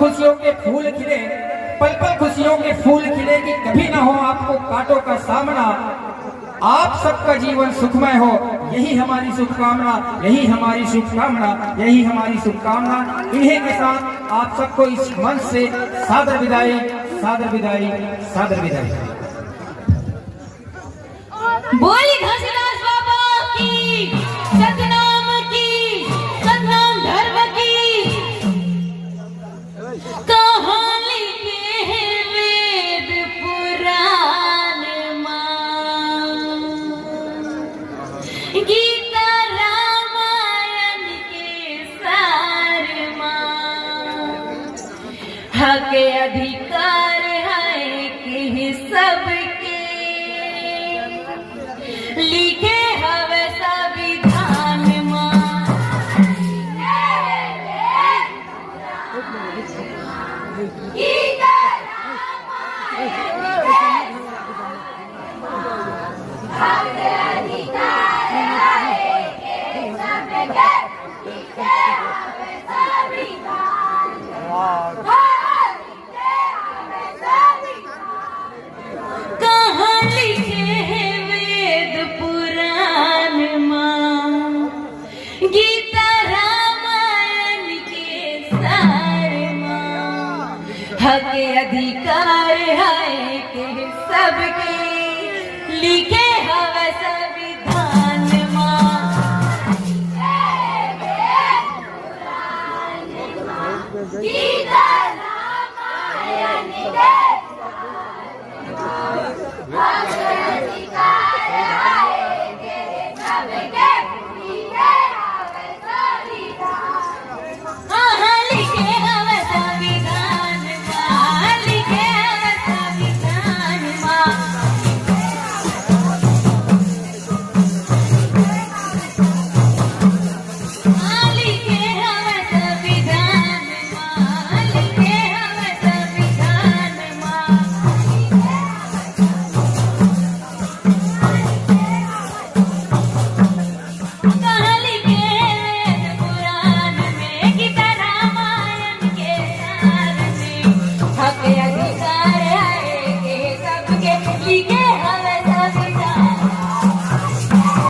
खुशियों के फूल खिले, पल पल खुशियों के फूल खिले कि कभी ना हो आपको कांटों का सामना। आप सबका जीवन सुखमय हो, यही हमारी शुभकामना, यही हमारी शुभकामना, यही हमारी शुभकामना। इन्हीं के साथ आप सबको इस मंच से सादर विदाई, सादर विदाई, सादर विदाई। बोली घसीदास बाबा की, सतनाम की, सतनाम धर्म की। कहाँ लिखे हैं वेद पुराण माँ, गीता रामायण के सार माँ। हक अधिकार है कि सबके लिखे हवे संविधान माँ। गीता रामायण हक अधिकार है कि सबके लिखे हवे संविधान। कहाँ लिखे हैं वेद पुराण माँ, गीता रामायण के सार माँ। हक अधिकार है कि सबके लिखे हवे संविधान माँ। गीता रामायण के